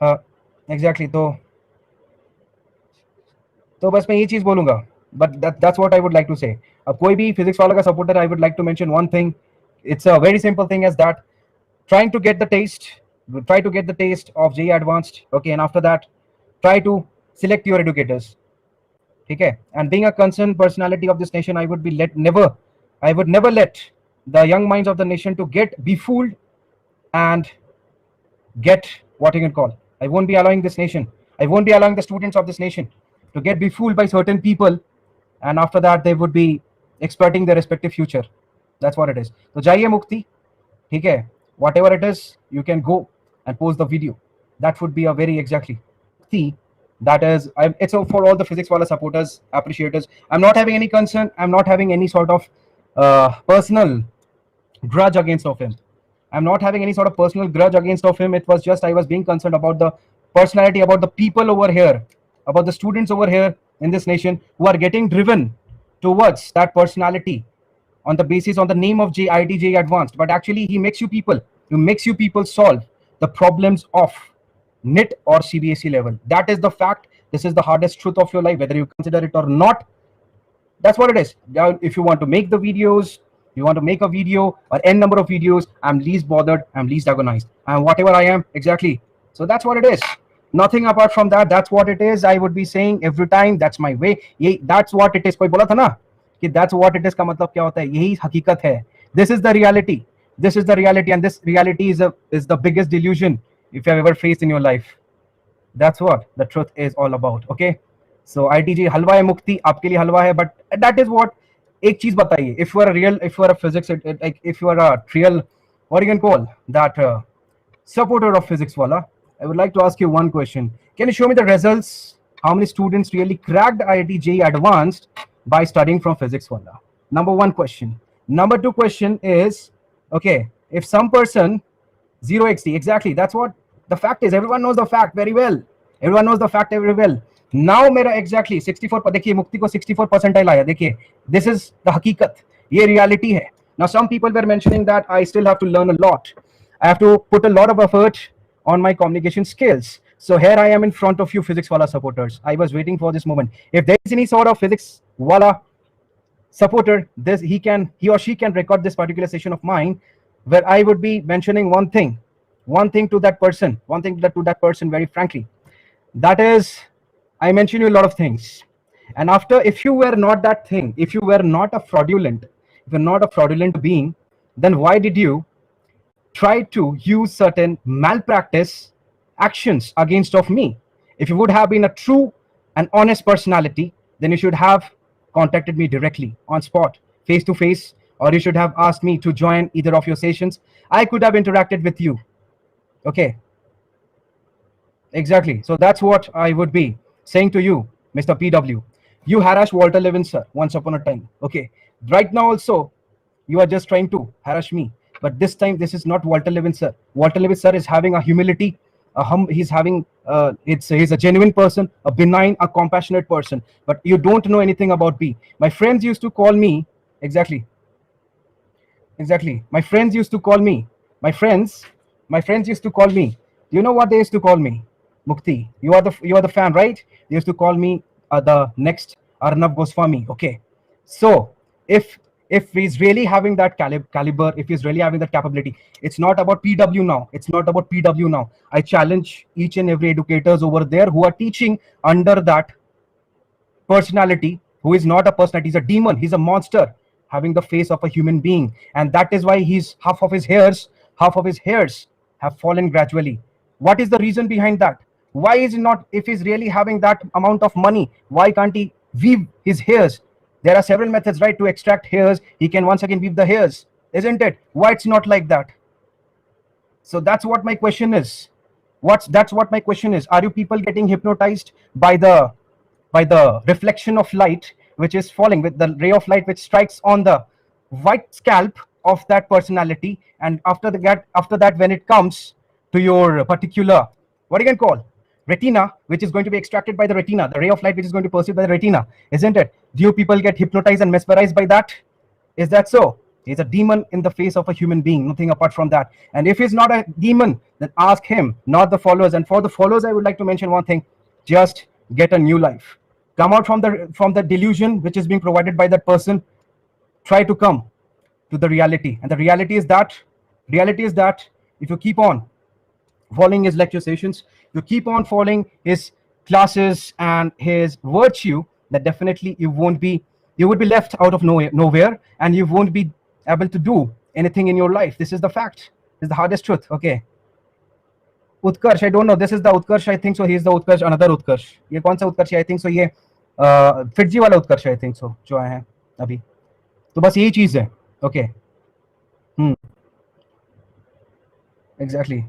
Exactly तो बस मैं ये चीज बोलूंगा, but that's what I would like to say. अब कोई भी फिजिक्स वाला का supporter, I would like to mention one thing, it's a very simple thing as that, trying to get the taste, try to get the taste of JEE Advanced, okay, and after that try to select your educators, okay? And being a concerned personality of this nation, I would never let the young minds of the nation to get befooled and get what you can call, I won't be allowing this nation, I won't be allowing the students of this nation to get befooled by certain people, and after that they would be exploiting their respective future. That's what it is. So jaiye mukti, ठीक है, whatever it is, you can go and post the video. That would be a very exactly see, that is, it's for all the physics wala supporters, appreciators. I'm not having any concern, I'm not having any sort of personal grudge against of him. I'm not having any sort of personal grudge against of him. It was just I was being concerned about the personality, about the people over here, about the students over here in this nation who are getting driven towards that personality on the basis on the name of JIT Advanced, but actually he makes you people solve the problems of NIT or CBSE level. That is the fact. This is the hardest truth of your life, whether you consider it or not. That's what it is. Now, if you want to make the videos, you want to make a video or n number of videos, I'm least bothered, I'm least agonized, and whatever I am, exactly. So that's what it is. Nothing apart from that. That's what it is. I would be saying every time, that's my way. That's what it is. कोई बोला था ना कि that's what it is का मतलब क्या होता है? यही हकीकत है. This is the reality. This is the reality, and this reality is the biggest delusion if you have ever faced in your life. That's what the truth is all about. Okay. So ITG हलवा है मुक्ति, आपके लिए हलवा है, but that is what. एक चीज बताइए, if you are a physics, like if you are a real, what you can call that supporter of physics wala, I would like to ask you one question. Can you show me the results? How many students really cracked IIT JEE Advanced by studying from physics wala? Number one question. Number two question is, okay, if some person 0xt, exactly, that's what the fact is. Everyone knows the fact very well. Everyone knows the fact very well. Now मेरा exactly 64, देखिए मुक्ति को 64 percentile आया, देखिए, this is the हकीकत, ये reality है. Now some people were mentioning that I still have to learn a lot, I have to put a lot of effort on my communication skills. So here I am in front of you physics wala supporters. I was waiting for this moment. If there is any sort of physics wala supporter, this he or she can record this particular session of mine, where I would be mentioning one thing to that person very frankly. That is, I mention you a lot of things, and after, if you were not that thing, if you were not a fraudulent, if you're not a fraudulent being, then why did you try to use certain malpractice actions against of me? If you would have been a true and honest personality, then you should have contacted me directly on spot, face to face, or you should have asked me to join either of your sessions. I could have interacted with you. Okay, exactly. So that's what I would be saying to you, Mr. PW. You harassed Walter Levin, sir, once upon a time. Okay, right now also you are just trying to harass me, but this time this is not Walter Levin, sir. Walter Levin, sir, is having a humility. He's having he's a genuine person, a benign, a compassionate person. But you don't know anything about B. My friends used to call me, exactly. My friends used to call me. My friends used to call me. Do you know what they used to call me? Mukti, you are the fan, right? They used to call me the next Arnab Goswami. Okay, so if he's really having that caliber, if he's really having that capability, it's not about PW now. It's not about PW now. I challenge each and every educators over there who are teaching under that personality, who is not a personality, he's a demon, he's a monster having the face of a human being, and that is why he's half of his hairs have fallen gradually. What is the reason behind that? Why is it not, if he's really having that amount of money, why can't he weave his hairs? There are several methods, right, to extract hairs. He can once again weave the hairs, isn't it? Why it's not like that? So that's what my question is. That's what my question is. Are you people getting hypnotized by the reflection of light which is falling, with the ray of light which strikes on the white scalp of that personality, and after that when it comes to your particular, what you can call, retina, which is going to be extracted by the retina, the ray of light which is going to be perceived by the retina, isn't it? Do you people get hypnotized and mesmerized by that? Is that so? He's a demon in the face of a human being, nothing apart from that. And if he's not a demon, then ask him, not the followers. And for the followers, I would like to mention one thing: just get a new life. Come out from the delusion which is being provided by that person. Try to come to the reality. And the reality is that if you keep on following his lecture sessions, you keep on following his classes and his virtue, that definitely you would be left out of nowhere, and you won't be able to do anything in your life. This is the fact. This is the hardest truth. Okay. Utkarsh, I don't know. This is the Utkarsh, I think so. He is the Utkarsh, another Utkarsh. ये कौन सा Utkarsh है? I think so. ये फिटजी वाला Utkarsh, I think so, जो आए हैं अभी. तो बस यही चीज है. Okay. Exactly.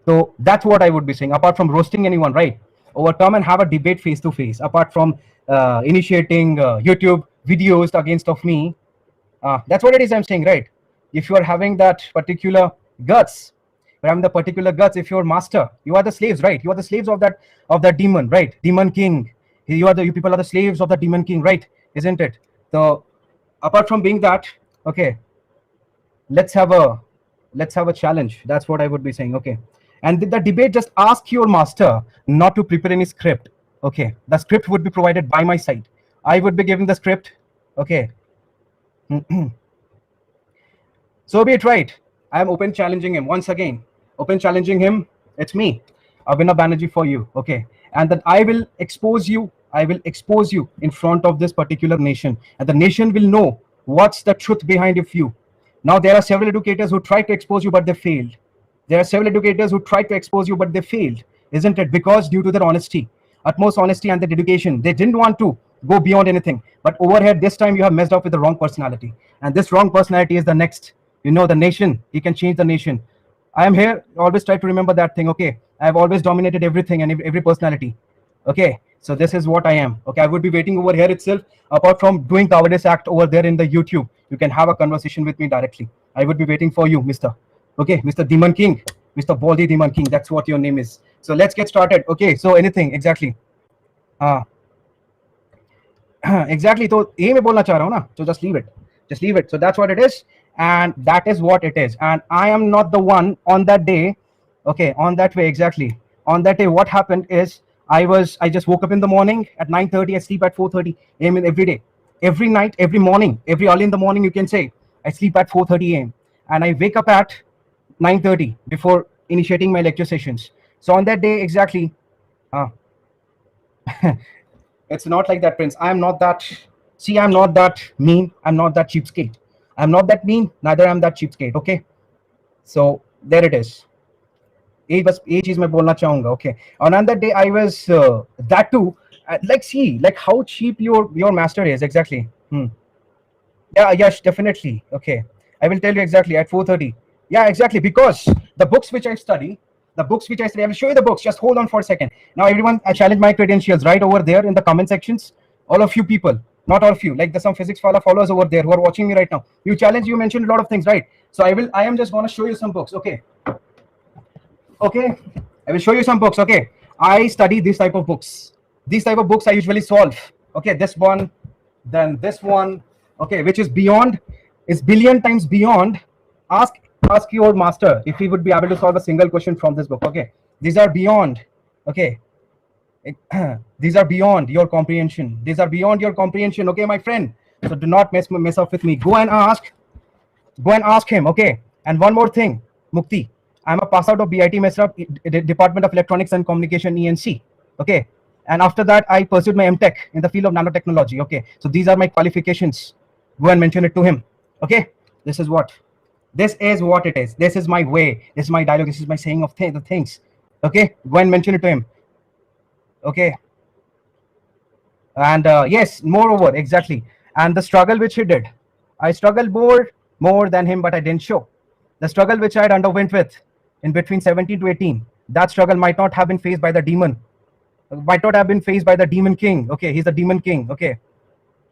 So that's what I would be saying. Apart from roasting anyone, right? Over come and have a debate face to face. Apart from initiating YouTube videos against of me, that's what it is I'm saying, right? If you are having that particular guts, if you're master, you are the slaves, right? You are the slaves of that demon, right? Demon king. You people are the slaves of the demon king, right? Isn't it? So apart from being that, okay, let's have a challenge. That's what I would be saying. Okay. And the debate, just ask your master not to prepare any script. Okay, the script would be provided by my side. I would be giving the script. Okay. So be it, right? I am open challenging him once again. Open challenging him. It's me, Abhinav Banerjee, for you. Okay, and that I will expose you. I will expose you in front of this particular nation, and the nation will know what's the truth behind of you. Now there are several educators who tried to expose you, but they failed. There are several educators who tried to expose you, but they failed, isn't it? Because due to their honesty, utmost honesty and their dedication, they didn't want to go beyond anything. But over here, this time you have messed up with the wrong personality. And this wrong personality is the next, the nation. He can change the nation. I am here, always try to remember that thing, okay? I have always dominated everything and every personality, okay? So this is what I am, okay? I would be waiting over here itself. Apart from doing cowardice act over there in the YouTube, you can have a conversation with me directly. I would be waiting for you, Mr. Okay, Mr. Demon King, Mr. Baldy Demon King, that's what your name is. So let's get started. Okay, so anything, exactly. Exactly, so ये मैं बोलना चाह रहा हूँ ना, so just leave it. So that's what it is, and that is what it is. And I am not the one on that day, okay, on that way, exactly. On that day, what happened is, I just woke up in the morning at 9:30, I sleep at 4:30 a.m. every day. Every night, every morning, every early in the morning, you can say, I sleep at 4:30 a.m. and I wake up at 9:30 before initiating my lecture sessions. So on that day, exactly, it's not like that, Prince. I'm not that mean. I'm not that cheapskate. I'm not that mean, neither I'm that cheapskate, okay? So there it is. ये चीज मैं बोलना चाहूंगा, okay? On that day, I was that too. Like how cheap your master is, exactly. Yeah, yes, definitely. Okay, I will tell you exactly at 4:30. Yeah, exactly, because the books which I study, I will show you the books. Just hold on for a second. Now, everyone, I challenge my credentials right over there in the comment sections. All of you people, not all of you, like there's some physics followers over there who are watching me right now. You mentioned a lot of things, right? So I am just going to show you some books, okay? Okay, I will show you some books, okay? I study this type of books. These type of books I usually solve. Okay, this one, then this one, okay, which is billion times beyond. Ask your master if he would be able to solve a single question from this book, okay? These are beyond, okay? These are beyond your comprehension. Okay, my friend? So do not mess up with me. Go and ask him, okay? And one more thing, Mukti, I'm a pass out of BIT Mesra, Department of Electronics and Communication, ENC, okay? And after that, I pursued my MTech in the field of nanotechnology, okay? So these are my qualifications. Go and mention it to him, okay? This is what it is. This is my way. This is my dialogue. This is my saying of the things, okay? Go and mention it to him, okay? And yes, moreover, exactly. And the struggle which he did, I struggled more than him, but I didn't show. The struggle which I had underwent with in between 17 to 18, that struggle might not have been faced by the demon, might not have been faced by the demon king, okay? He's the demon king, okay?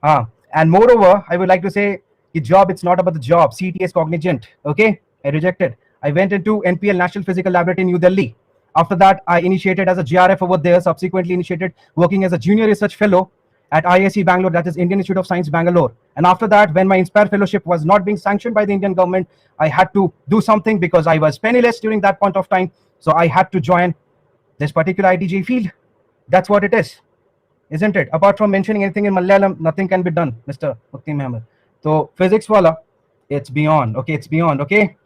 And moreover, I would like to say, the job, it's not about the job. CTS Cognizant, okay? I rejected. I went into NPL, National Physical Laboratory in New Delhi. After that, I initiated as a GRF over there, subsequently initiated working as a junior research fellow at IISc Bangalore, that is Indian Institute of Science, Bangalore. And after that, when my Inspire Fellowship was not being sanctioned by the Indian government, I had to do something because I was penniless during that point of time. So I had to join this particular IDG field. That's what it is, isn't it? Apart from mentioning anything in Malayalam, nothing can be done, Mr. Mukti Mehmed. So physics wala, it's beyond. Okay, it's beyond. Okay,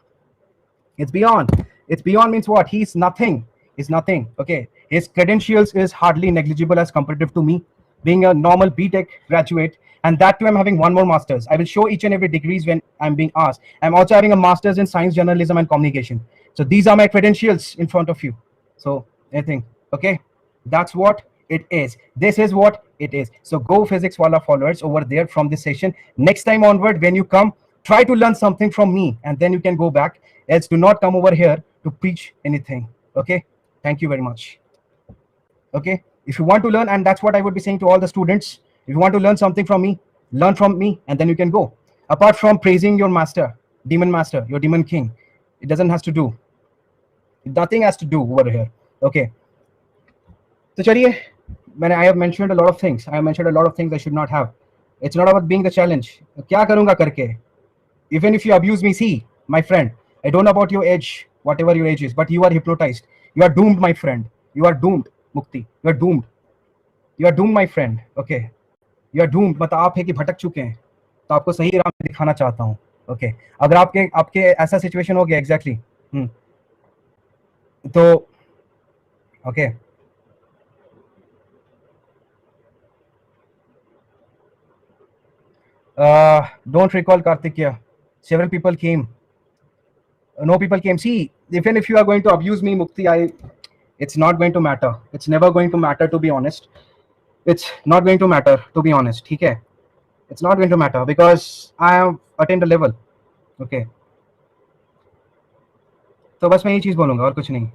it's beyond. It's beyond means what? He's nothing. He's nothing. Okay, his credentials is hardly negligible as comparative to me, being a normal BTech graduate, and that too I'm having one more master's. I will show each and every degrees when I'm being asked. I'm also having a master's in science, journalism, and communication. So these are my credentials in front of you. So anything. Okay, that's what it is. This is what it is. So go physics wala followers over there from this session. Next time onward, when you come, try to learn something from me, and then you can go back. Else do not come over here to preach anything. Okay, thank you very much. Okay, if you want to learn, and that's what I would be saying to all the students, if you want to learn something from me, learn from me, and then you can go. Apart from praising your master, demon master, your demon king, it doesn't has to do, nothing has to do over here. Okay, so chaliye, when I have mentioned a lot of things, I have mentioned a lot of things I should not have. It's not about being the challenge. Kya karunga karke? Even if you abuse me, see, my friend, I don't know about your age, whatever your age is, but you are hypnotized. You are doomed, my friend. You are doomed, Mukti. You are doomed. You are doomed, my friend. Okay. You are doomed. मतलब आप है कि भटक चुके हैं, तो आपको सही राह में दिखाना चाहता हूँ. Okay. अगर आपके ऐसा सिचुएशन हो गया exactly. तो okay. Don't recall Kartikya. Several people came. No people came. See, even if you are going to abuse me, Mukti, it's not going to matter. It's never going to matter, to be honest. It's not going to matter, to be honest. Okay? It's not going to matter because I have attained a level. Okay. तो बस मैं ये चीज बोलूंगा और कुछ नहीं.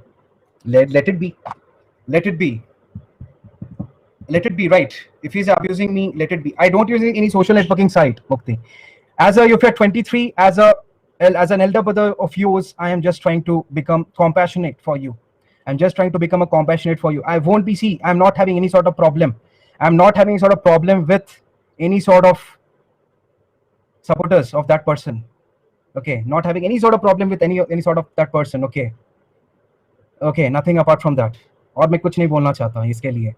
Let it be. Let it be. Let it be, right? If he's abusing me, let it be. I don't use any social networking site, Mukti. If you're 23, as an elder brother of yours, I am just trying to become compassionate for you. I'm just trying to become a compassionate for you. I won't be, see, I'm not having any sort of problem. I'm not having any sort of problem with any sort of supporters of that person. Okay, not having any sort of problem with any sort of that person. Okay, okay, nothing apart from that. और मैं कुछ नहीं बोलना चाहता हूँ इसके लिए.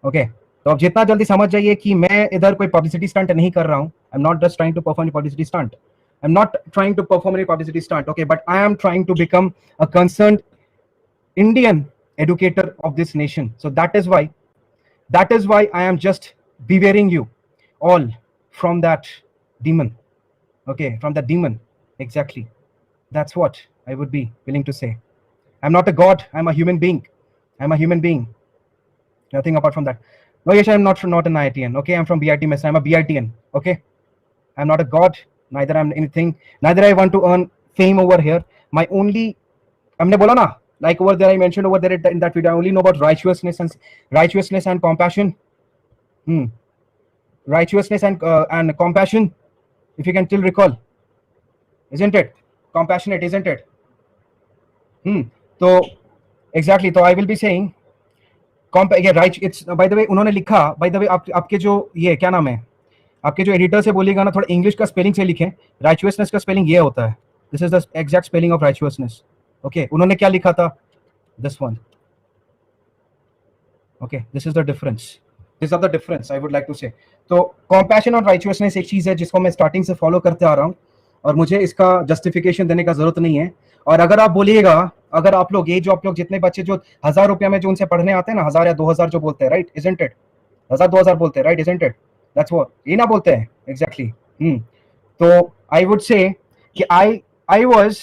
Okay, तो अब जितना जल्दी समझ जाइए कि मैं इधर कोई पब्लिसिटी स्टंट नहीं कर रहा हूँ. I'm not just trying to perform a publicity stunt. I'm not trying to perform any publicity stunt. Okay, but I am trying to become a concerned Indian educator of this nation. So that is why I am just bewailing you all from that demon. Okay, from that demon. Exactly. That's what I would be willing to say. I'm not a god. I'm a human being. I'm a human being. Nothing apart from that. No, yes, I'm not an IITian. Okay, I'm from BIT Mess. I'm a BITian. Okay, I'm not a god. Neither I'm anything. Neither I want to earn fame over here. My only, हमने बोला ना, like over there I mentioned over there in that video, I only know about righteousness and compassion. Righteousness and compassion. If you can still recall, isn't it? Compassionate, isn't it? So exactly. So I will be saying, right. It's by the way, उन्होंने लिखा. By the way, आपके जो ये क्या नाम है? आपके जो एडिटर से बोलिएगा ना, थोड़ा इंग्लिश का स्पेलिंग से लिखें. राइचुअसनेस का स्पेलिंग ये होता है. This is the exact spelling of righteousness. Okay, उन्होंने क्या लिखा था? This one. Okay, this is the difference. This are the difference I would like to say. तो कॉम्पैशन और राइचुअसनेस एक चीज है जिसको मैं स्टार्टिंग से फॉलो करते आ रहा हूँ और मुझे इसका जस्टिफिकेशन देने का जरूरत नहीं है. और अगर आप बोलिएगा, अगर आप लोग जितने बच्चे जो 1000 रुपया में जो उनसे पढ़ने आते हैं ना, 1000 या 2000 जो बोलते हैं, राइट, इजंट इट? 1000-2000 बोलते हैं, right, isn't it? That's what ये ना बोलते हैं exactly. तो I would say कि I was